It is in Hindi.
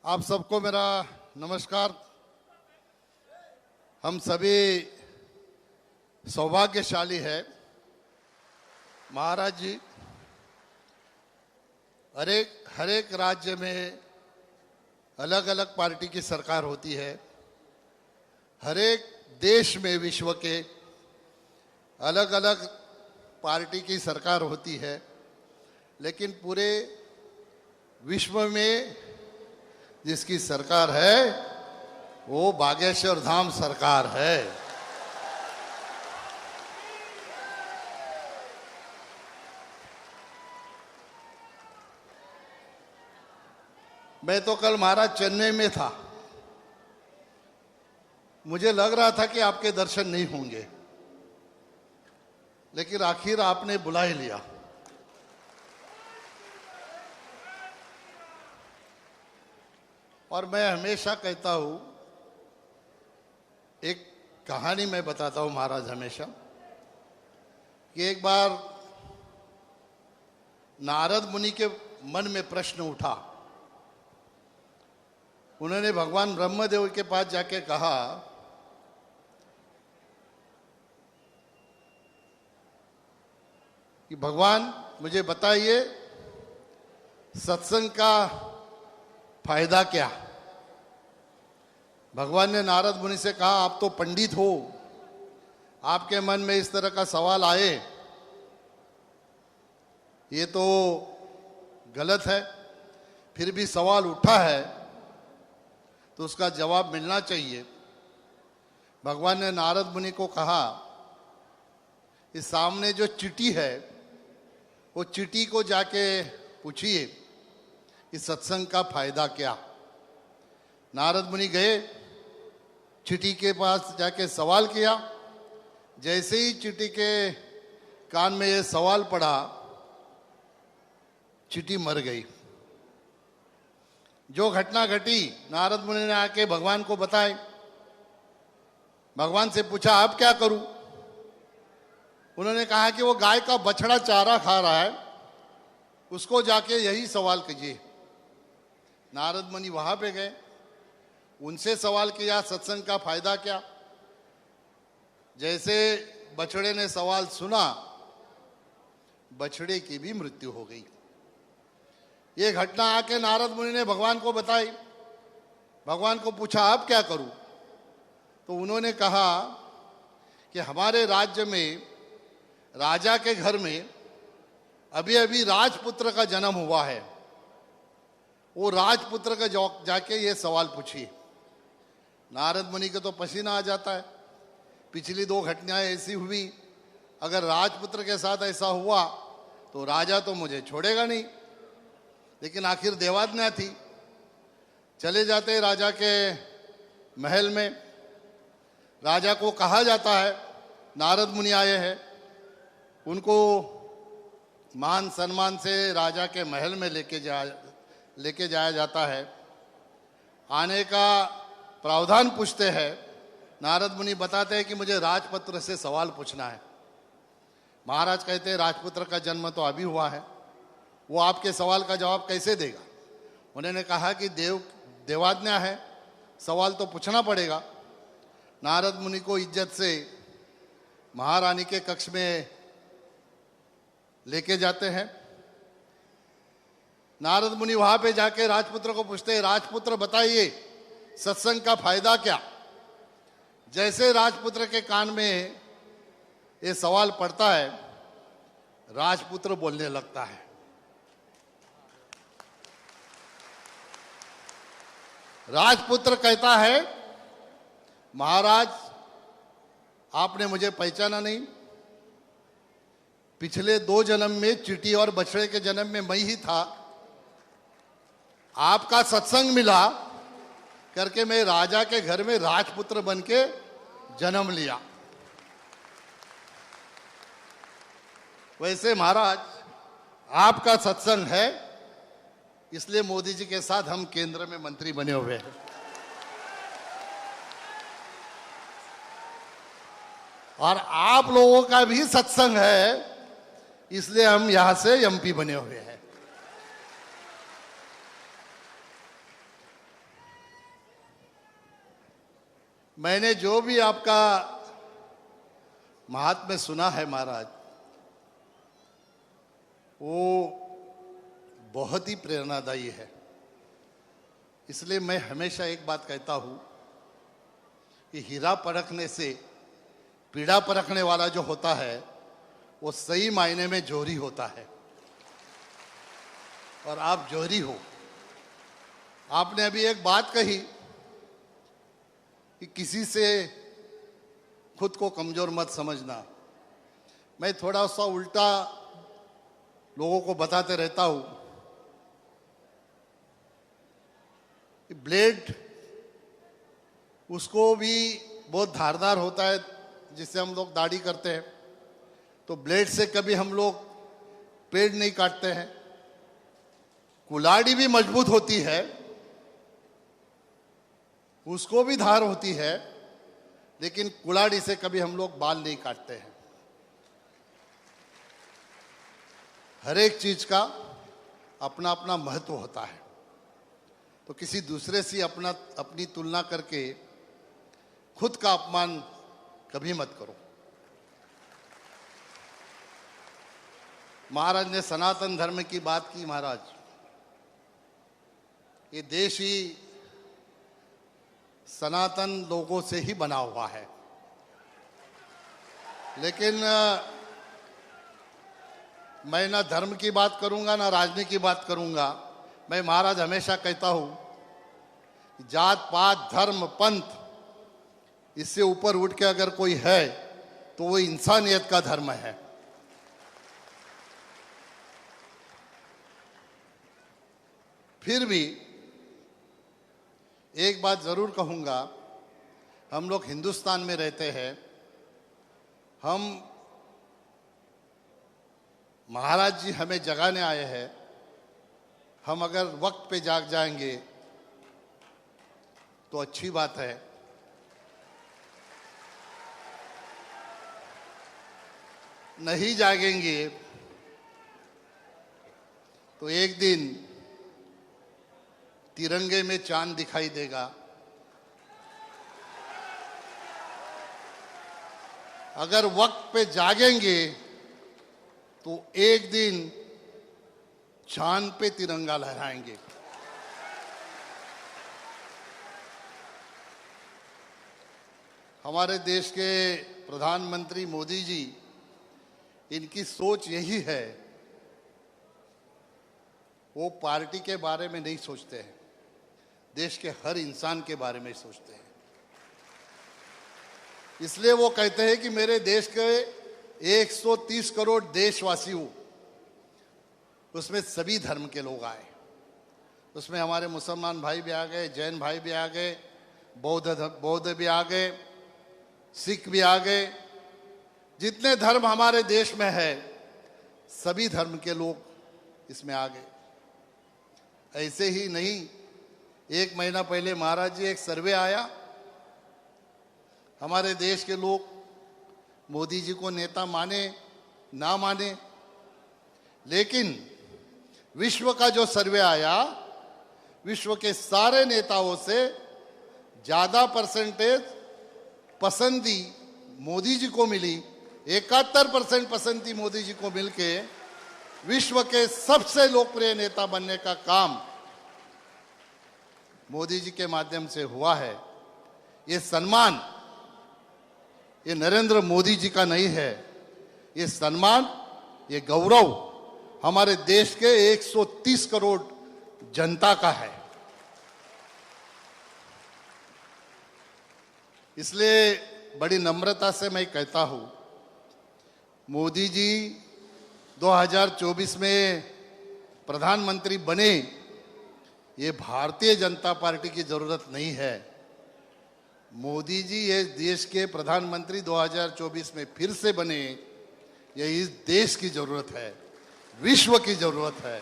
आप सबको मेरा नमस्कार। हम सभी सौभाग्यशाली है। महाराज जी, हर एक राज्य में अलग अलग पार्टी की सरकार होती है। हर एक देश में विश्व के अलग अलग पार्टी की सरकार होती है, लेकिन पूरे विश्व में जिसकी सरकार है वो बागेश्वर धाम सरकार है। मैं तो कल महाराज चेन्नई में था। मुझे लग रहा था कि आपके दर्शन नहीं होंगे, लेकिन आखिर आपने बुला ही लिया। और मैं हमेशा कहता हूं, एक कहानी मैं बताता हूं महाराज हमेशा, कि एक बार नारद मुनि के मन में प्रश्न उठा। उन्होंने भगवान ब्रह्मदेव के पास जाके कहा कि भगवान मुझे बताइए सत्संग का फायदा क्या। भगवान ने नारद मुनि से कहा, आप तो पंडित हो, आपके मन में इस तरह का सवाल आए ये तो गलत है, फिर भी सवाल उठा है तो उसका जवाब मिलना चाहिए। भगवान ने नारद मुनि को कहा, इस सामने जो चिट्ठी है वो चिट्ठी को जाके पूछिए इस सत्संग का फायदा क्या। नारद मुनि गए, चिट्ठी के पास जाके सवाल किया। जैसे ही चिट्ठी के कान में ये सवाल पड़ा, चिट्ठी मर गई। जो घटना घटी नारद मुनि ने आके भगवान को बताई। भगवान से पूछा, अब क्या करूं। उन्होंने कहा कि वो गाय का बछड़ा चारा खा रहा है, उसको जाके यही सवाल कीजिए। नारद मुनि वहां पे गए, उनसे सवाल किया सत्संग का फायदा क्या। जैसे बछड़े ने सवाल सुना, बछड़े की भी मृत्यु हो गई। ये घटना आके नारद मुनि ने भगवान को बताई। भगवान को पूछा, अब क्या करूं। तो उन्होंने कहा कि हमारे राज्य में राजा के घर में अभी अभी राजपुत्र का जन्म हुआ है। वो राजपुत्र का जाके ये सवाल पूछिए। नारद मुनि को तो पसीना आ जाता है। पिछली 2 घटनाएं ऐसी हुई, अगर राजपुत्र के साथ ऐसा हुआ तो राजा तो मुझे छोड़ेगा नहीं। लेकिन आखिर देवाज्ञा थी। चले जाते राजा के महल में। राजा को कहा जाता है नारद मुनि आए हैं। उनको मान सम्मान से राजा के महल में लेके जाया जाता है। आने का प्रावधान पूछते हैं। नारद मुनि बताते हैं कि मुझे राजपुत्र से सवाल पूछना है। महाराज कहते हैं, राजपुत्र का जन्म तो अभी हुआ है, वो आपके सवाल का जवाब कैसे देगा। उन्होंने कहा कि देवाज्ञा है, सवाल तो पूछना पड़ेगा। नारद मुनि को इज्जत से महारानी के कक्ष में लेके जाते हैं। नारद मुनि वहां पे जाके राजपुत्र को पूछते हैं, राजपुत्र बताइए सत्संग का फायदा क्या। जैसे राजपुत्र के कान में ये सवाल पड़ता है, राजपुत्र बोलने लगता है। राजपुत्र कहता है, महाराज आपने मुझे पहचाना नहीं। पिछले 2 जन्म में चींटी और बछड़े के जन्म में मैं ही था। आपका सत्संग मिला करके मैं राजा के घर में राजपुत्र बन के जन्म लिया। वैसे महाराज आपका सत्संग है, इसलिए मोदी जी के साथ हम केंद्र में मंत्री बने हुए हैं। और आप लोगों का भी सत्संग है, इसलिए हम यहां से एमपी बने हुए हैं। मैंने जो भी आपका महात्म्य सुना है महाराज, वो बहुत ही प्रेरणादायी है। इसलिए मैं हमेशा एक बात कहता हूं कि हीरा परखने से पीड़ा परखने वाला जो होता है वो सही मायने में जोहरी होता है, और आप जोहरी हो। आपने अभी एक बात कही कि किसी से खुद को कमजोर मत समझना। मैं थोड़ा सा उल्टा लोगों को बताते रहता हूं कि ब्लेड उसको भी बहुत धारदार होता है, जिससे हम लोग दाढ़ी करते हैं, तो ब्लेड से कभी हम लोग पेड़ नहीं काटते हैं। कुल्हाड़ी भी मजबूत होती है, उसको भी धार होती है, लेकिन कुल्हाड़ी से कभी हम लोग बाल नहीं काटते हैं। हर एक चीज का अपना अपना महत्व होता है, तो किसी दूसरे से अपनी तुलना करके खुद का अपमान कभी मत करो। महाराज ने सनातन धर्म की बात की। महाराज, ये देश ही सनातन लोगों से ही बना हुआ है, लेकिन मैं ना धर्म की बात करूंगा ना राजनीति की बात करूंगा। मैं महाराज हमेशा कहता हूं, जात पात धर्म पंथ इससे ऊपर उठ के अगर कोई है तो वो इंसानियत का धर्म है। फिर भी एक बात जरूर कहूंगा, हम लोग हिंदुस्तान में रहते हैं, हम महाराज जी हमें जगाने आए हैं। हम अगर वक्त पे जाग जाएंगे तो अच्छी बात है, नहीं जागेंगे तो एक दिन तिरंगे में चांद दिखाई देगा। अगर वक्त पे जागेंगे तो एक दिन चांद पे तिरंगा लहराएंगे। हमारे देश के प्रधानमंत्री मोदी जी, इनकी सोच यही है, वो पार्टी के बारे में नहीं सोचते हैं, देश के हर इंसान के बारे में सोचते हैं। इसलिए वो कहते हैं कि मेरे देश के 130 करोड़ देशवासियों, उसमें सभी धर्म के लोग आए। उसमें हमारे मुसलमान भाई भी आ गए, जैन भाई भी आ गए, बौद्ध भी आ गए, सिख भी आ गए। जितने धर्म हमारे देश में है, सभी धर्म के लोग इसमें आ गए। ऐसे ही नहीं, एक महीना पहले महाराज जी एक सर्वे आया, हमारे देश के लोग मोदी जी को नेता माने ना माने, लेकिन विश्व का जो सर्वे आया, विश्व के सारे नेताओं से ज्यादा परसेंटेज पसंदी मोदी जी को मिली। 71% पसंदी मोदी जी को मिलके विश्व के सबसे लोकप्रिय नेता बनने का काम मोदी जी के माध्यम से हुआ है। ये सम्मान ये नरेंद्र मोदी जी का नहीं है, ये सम्मान, ये गौरव हमारे देश के 130 करोड़ जनता का है। इसलिए बड़ी नम्रता से मैं कहता हूं, मोदी जी 2024 में प्रधानमंत्री बने, ये भारतीय जनता पार्टी की जरूरत नहीं है। मोदी जी ये देश के प्रधानमंत्री 2024 में फिर से बने, ये इस देश की जरूरत है, विश्व की जरूरत है।